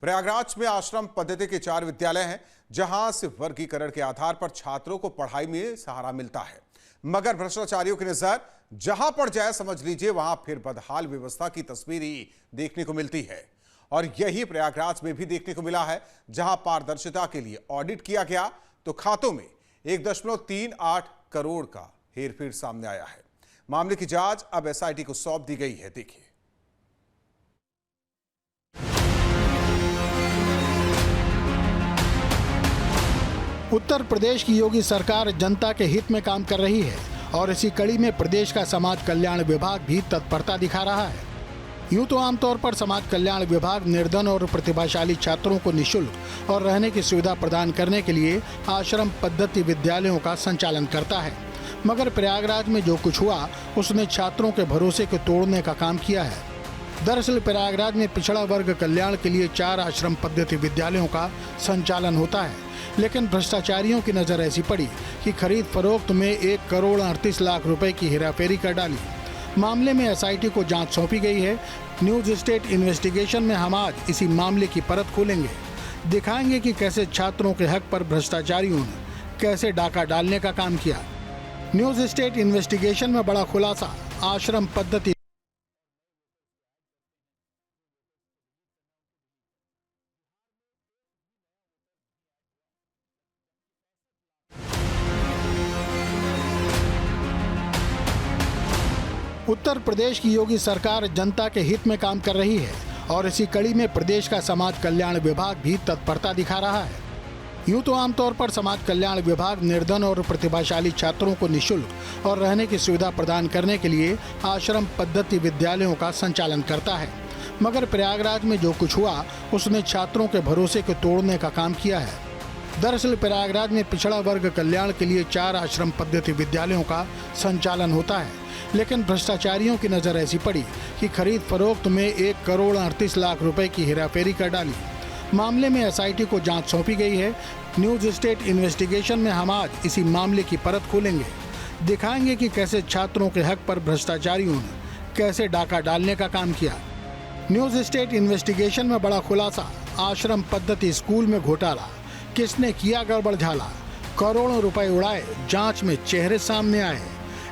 प्रयागराज में आश्रम पद्धति के 4 विद्यालय हैं, जहां सिर्फ वर्गीकरण के आधार पर छात्रों को पढ़ाई में सहारा मिलता है। मगर भ्रष्टाचारियों की नजर जहां पड़ जाए, समझ लीजिए वहां फिर बदहाल व्यवस्था की तस्वीर ही देखने को मिलती है। और यही प्रयागराज में भी देखने को मिला है, जहां पारदर्शिता के लिए ऑडिट किया गया तो खातों में 1.38 करोड़ का हेरफेर सामने आया है। मामले की जांच अब एसआईटी को सौंप दी गई है। देखिए। उत्तर प्रदेश की योगी सरकार जनता के हित में काम कर रही है और इसी कड़ी में प्रदेश का समाज कल्याण विभाग भी तत्परता दिखा रहा है। यूं तो आमतौर पर समाज कल्याण विभाग निर्धन और प्रतिभाशाली छात्रों को निःशुल्क और रहने की सुविधा प्रदान करने के लिए आश्रम पद्धति विद्यालयों का संचालन करता है, मगर प्रयागराज में जो कुछ हुआ उसने छात्रों के भरोसे को तोड़ने का काम किया है। दरअसल प्रयागराज में पिछड़ा वर्ग कल्याण के लिए 4 आश्रम पद्धति विद्यालयों का संचालन होता है, लेकिन भ्रष्टाचारियों की नजर ऐसी पड़ी कि खरीद फरोख्त में 1,38,00,000 रुपए की हेराफेरी कर डाली। मामले में एसआईटी को जांच सौंपी गई है। न्यूज स्टेट इन्वेस्टिगेशन में हम आज इसी मामले की परत खोलेंगे, दिखाएंगे कि कैसे छात्रों के हक पर भ्रष्टाचारियों ने कैसे डाका डालने का काम किया। न्यूज स्टेट इन्वेस्टिगेशन में बड़ा खुलासा, आश्रम पद्धति उत्तर प्रदेश की योगी सरकार जनता के हित में काम कर रही है और इसी कड़ी में प्रदेश का समाज कल्याण विभाग भी तत्परता दिखा रहा है। यूं तो आमतौर पर समाज कल्याण विभाग निर्धन और प्रतिभाशाली छात्रों को निःशुल्क और रहने की सुविधा प्रदान करने के लिए आश्रम पद्धति विद्यालयों का संचालन करता है, मगर प्रयागराज में जो कुछ हुआ उसने छात्रों के भरोसे को तोड़ने का काम किया है। दरअसल प्रयागराज में पिछड़ा वर्ग कल्याण के लिए 4 आश्रम पद्धति विद्यालयों का संचालन होता है, लेकिन भ्रष्टाचारियों की नजर ऐसी पड़ी कि खरीद फरोख्त में 1,38,00,000 रुपए की हेराफेरी कर डाली। मामले में एसआईटी को जांच सौंपी गई है। न्यूज स्टेट इन्वेस्टिगेशन में हम आज इसी मामले की परत खोलेंगे, दिखाएंगे कि कैसे छात्रों के हक पर भ्रष्टाचारियों ने कैसे डाका डालने का काम किया। न्यूज स्टेट इन्वेस्टिगेशन में बड़ा खुलासा, आश्रम पद्धति स्कूल में घोटाला, किसने किया गड़बड़ झाला, करोड़ों रुपए उड़ाए, जांच में चेहरे सामने आए।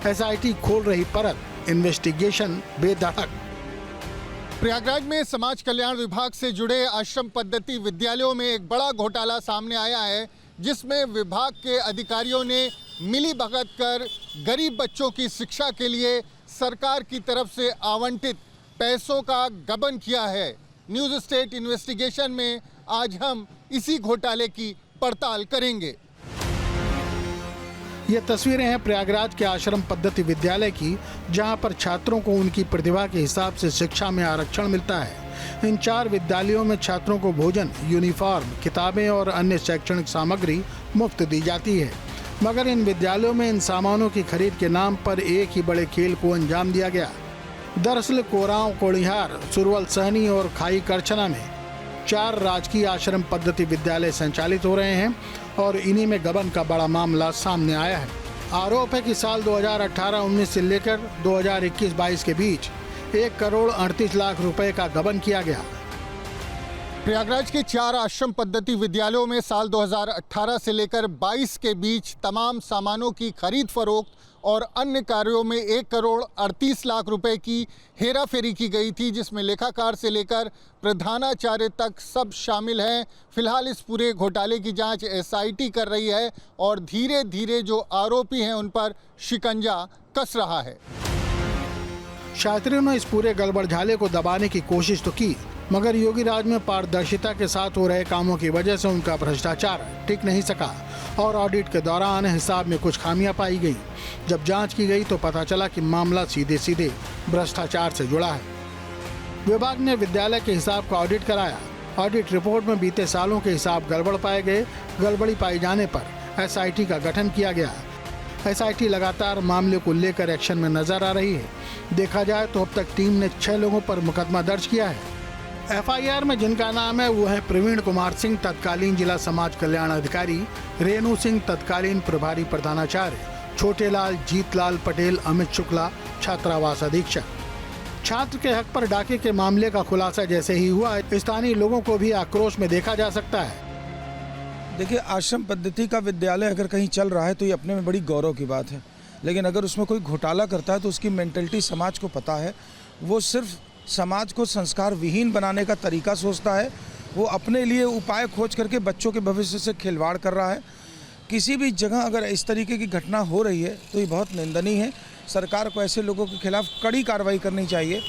एसआईटी खोल रही परत, इन्वेस्टिगेशन बेधड़क। प्रयागराज में समाज कल्याण विभाग से जुड़े आश्रम पद्धति विद्यालयों में एक बड़ा घोटाला सामने आया है, जिसमें विभाग के अधिकारियों ने मिलीभगत कर गरीब बच्चों की शिक्षा के लिए सरकार की तरफ से आवंटित पैसों का गबन किया है। न्यूज स्टेट इन्वेस्टिगेशन में आज हम इसी घोटाले की पड़ताल करेंगे। ये तस्वीरें हैं प्रयागराज के आश्रम पद्धति विद्यालय की, जहां पर छात्रों को उनकी प्रतिभा के हिसाब से शिक्षा में आरक्षण मिलता है। इन 4 विद्यालयों में छात्रों को भोजन, यूनिफॉर्म, किताबें और अन्य शैक्षणिक सामग्री मुफ्त दी जाती है, मगर इन विद्यालयों में इन सामानों की खरीद के नाम पर एक ही बड़े खेल को अंजाम दिया गया। दरअसल कोरांव, कोड़िहार, सुरवल सहनी और खाई करछना में 4 राजकीय आश्रम पद्धति विद्यालय संचालित हो रहे हैं और इन्हीं में गबन का बड़ा मामला सामने आया है। आरोप है कि साल 2018-19 से लेकर 2021-22 के बीच 1,38,00,000 रुपए का गबन किया गया। प्रयागराज के 4 आश्रम पद्धति विद्यालयों में साल 2018 से लेकर 22 के बीच तमाम सामानों की खरीद फरोख्त और अन्य कार्यों में 1,38,00,000 रुपए की हेराफेरी की गई थी, जिसमें लेखाकार से लेकर प्रधानाचार्य तक सब शामिल हैं। फिलहाल इस पूरे घोटाले की जांच एसआईटी कर रही है और धीरे धीरे जो आरोपी हैं उन पर शिकंजा कस रहा है। छात्रों ने इस पूरे गड़बड़झाले को दबाने की कोशिश तो की, मगर योगी राज में पारदर्शिता के साथ हो रहे कामों की वजह से उनका भ्रष्टाचार टिक नहीं सका और ऑडिट के दौरान हिसाब में कुछ खामियां पाई गई। जब जांच की गई तो पता चला कि मामला सीधे सीधे भ्रष्टाचार से जुड़ा है। विभाग ने विद्यालय के हिसाब का ऑडिट कराया। ऑडिट रिपोर्ट में बीते सालों के हिसाब गड़बड़ पाए गए। गड़बड़ी पाए जाने पर एसआईटी का गठन किया गया। एसआईटी लगातार मामले को लेकर एक्शन में नजर आ रही है। देखा जाए तो अब तक टीम ने 6 लोगों पर मुकदमा दर्ज किया है। एफआईआर में जिनका नाम है वो है प्रवीण कुमार सिंह, तत्कालीन जिला समाज कल्याण अधिकारी, रेणु सिंह, तत्कालीन प्रभारी प्रधानाचार्य, छोटेलाल, जीतलाल पटेल, अमित शुक्ला, छात्रावास अधीक्षक। छात्र के हक पर डाके के मामले का खुलासा जैसे ही हुआ, स्थानीय लोगों को भी आक्रोश में देखा जा सकता है। देखिए, आश्रम पद्धति का विद्यालय अगर कहीं चल रहा है तो ये अपने में बड़ी गौरव की बात है, लेकिन अगर उसमें कोई घोटाला करता है तो उसकी मेंटलिटी समाज को पता है। वो सिर्फ समाज को संस्कार विहीन बनाने का तरीका सोचता है। वो अपने लिए उपाय खोज करके बच्चों के भविष्य से खिलवाड़ कर रहा है। किसी भी जगह अगर इस तरीके की घटना हो रही है तो ये बहुत निंदनीय है। सरकार को ऐसे लोगों के खिलाफ कड़ी कार्रवाई करनी चाहिए।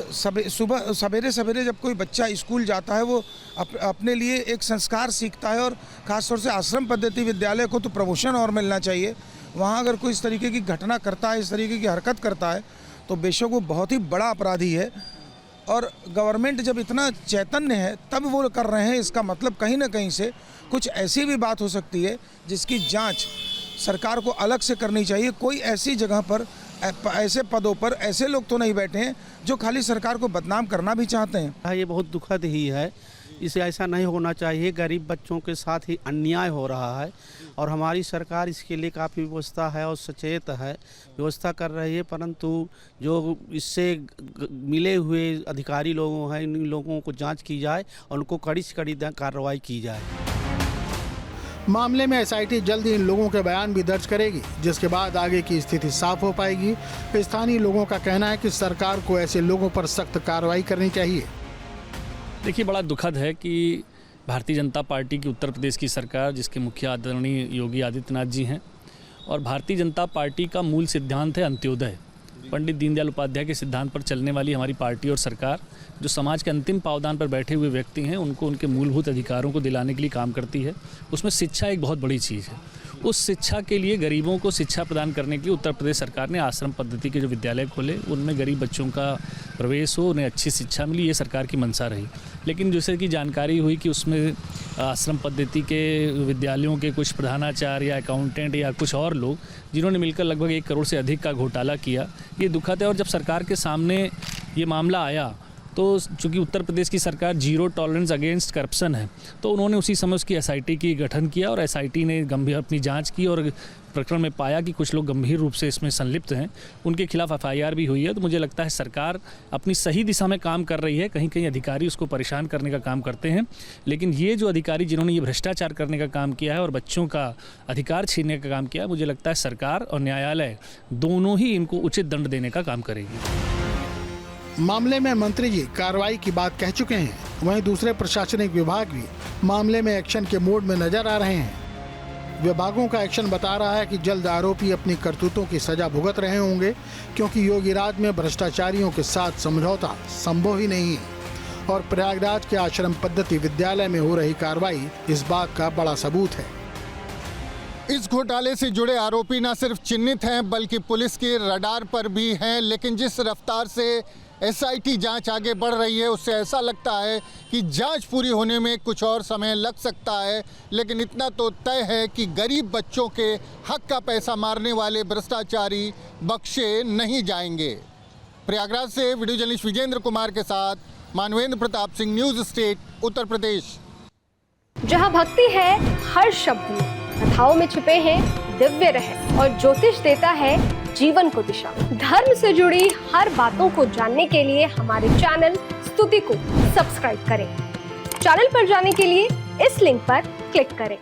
सुबह सवेरे जब कोई बच्चा स्कूल जाता है वो अपने लिए एक संस्कार सीखता है, और ख़ासतौर से आश्रम पद्धति विद्यालय को तो प्रमोशन और मिलना चाहिए। वहाँ अगर कोई इस तरीके की घटना करता है, इस तरीके की हरकत करता है, तो बेशक वो बहुत ही बड़ा अपराधी है। और गवर्नमेंट जब इतना चैतन्य है तब वो कर रहे हैं, इसका मतलब कहीं ना कहीं से कुछ ऐसी भी बात हो सकती है जिसकी जांच सरकार को अलग से करनी चाहिए। कोई ऐसी जगह पर, ऐसे पदों पर ऐसे लोग तो नहीं बैठे हैं जो खाली सरकार को बदनाम करना भी चाहते हैं। ये बहुत दुखद ही है, इसे ऐसा नहीं होना चाहिए। गरीब बच्चों के साथ ही अन्याय हो रहा है और हमारी सरकार इसके लिए काफ़ी व्यवस्था है और सचेत है, व्यवस्था कर रही है, परंतु जो इससे मिले हुए अधिकारी लोगों हैं, इन लोगों को जांच की जाए और उनको कड़ी से कड़ी कार्रवाई की जाए। मामले में एसआईटी जल्द ही इन लोगों के बयान भी दर्ज करेगी, जिसके बाद आगे की स्थिति साफ हो पाएगी। स्थानीय लोगों का कहना है कि सरकार को ऐसे लोगों पर सख्त कार्रवाई करनी चाहिए। देखिए, बड़ा दुखद है कि भारतीय जनता पार्टी की उत्तर प्रदेश की सरकार, जिसके मुखिया आदरणीय योगी आदित्यनाथ जी हैं, और भारतीय जनता पार्टी का मूल सिद्धांत है अंत्योदय। पंडित दीनदयाल उपाध्याय के सिद्धांत पर चलने वाली हमारी पार्टी और सरकार, जो समाज के अंतिम पावदान पर बैठे हुए व्यक्ति हैं, उनको उनके मूलभूत अधिकारों को दिलाने के लिए काम करती है। उसमें शिक्षा एक बहुत बड़ी चीज़ है। उस शिक्षा के लिए, गरीबों को शिक्षा प्रदान करने के लिए उत्तर प्रदेश सरकार ने आश्रम पद्धति के जो विद्यालय खोले, उनमें गरीब बच्चों का प्रवेश हो, उन्हें अच्छी शिक्षा मिली, ये सरकार की मंशा रही। लेकिन जैसे कि जानकारी हुई कि उसमें आश्रम पद्धति के विद्यालयों के कुछ प्रधानाचार्य या अकाउंटेंट या कुछ और लोग, जिन्होंने मिलकर लगभग 1 करोड़ से अधिक का घोटाला किया, ये दुखद है। और जब सरकार के सामने ये मामला आया तो चूँकि उत्तर प्रदेश की सरकार जीरो टॉलरेंस अगेंस्ट करप्शन है, तो उन्होंने उसी समय उसकी एसआईटी की गठन किया और एसआईटी ने गंभीर अपनी जांच की और प्रकरण में पाया कि कुछ लोग गंभीर रूप से इसमें संलिप्त हैं। उनके खिलाफ एफआईआर भी हुई है। तो मुझे लगता है सरकार अपनी सही दिशा में काम कर रही है। कहीं कहीं अधिकारी उसको परेशान करने का काम करते हैं, लेकिन ये जो अधिकारी जिन्होंने ये भ्रष्टाचार करने का काम किया है और बच्चों का अधिकार छीनने का काम किया है, मुझे लगता है सरकार और न्यायालय दोनों ही इनको उचित दंड देने का काम करेगी। मामले में मंत्री जी कार्रवाई की बात कह चुके हैं, वहीं दूसरे प्रशासनिक विभाग भी मामले में एक्शन के मोड में नजर आ रहे हैं। विभागों का एक्शन बता रहा है कि जल्द आरोपी अपनी करतूतों की सजा भुगत रहे होंगे, क्योंकि योगी राज में भ्रष्टाचारियों के साथ समझौता संभव ही नहीं है। और प्रयागराज के आश्रम पद्धति विद्यालय में हो रही कार्रवाई इस बात का बड़ा सबूत है। इस घोटाले से जुड़े आरोपी न सिर्फ चिन्हित हैं बल्कि पुलिस के रडार पर भी हैं, लेकिन जिस रफ्तार से एसआईटी जांच आगे बढ़ रही है उससे ऐसा लगता है कि जांच पूरी होने में कुछ और समय लग सकता है। लेकिन इतना तो तय है कि गरीब बच्चों के हक का पैसा मारने वाले भ्रष्टाचारी बख्शे नहीं जाएंगे। प्रयागराज से वीडियो जर्नलिस्ट विजेंद्र कुमार के साथ मानवेंद्र प्रताप सिंह, न्यूज़ स्टेट, उत्तर प्रदेश। जहां भक्ति है हर शब्द में, कथाओं में छुपे हैं दिव्य रहस्य और ज्योतिष देता है जीवन को दिशा। धर्म से जुड़ी हर बातों को जानने के लिए हमारे चैनल स्तुति को सब्सक्राइब करें। चैनल पर जाने के लिए इस लिंक पर क्लिक करें।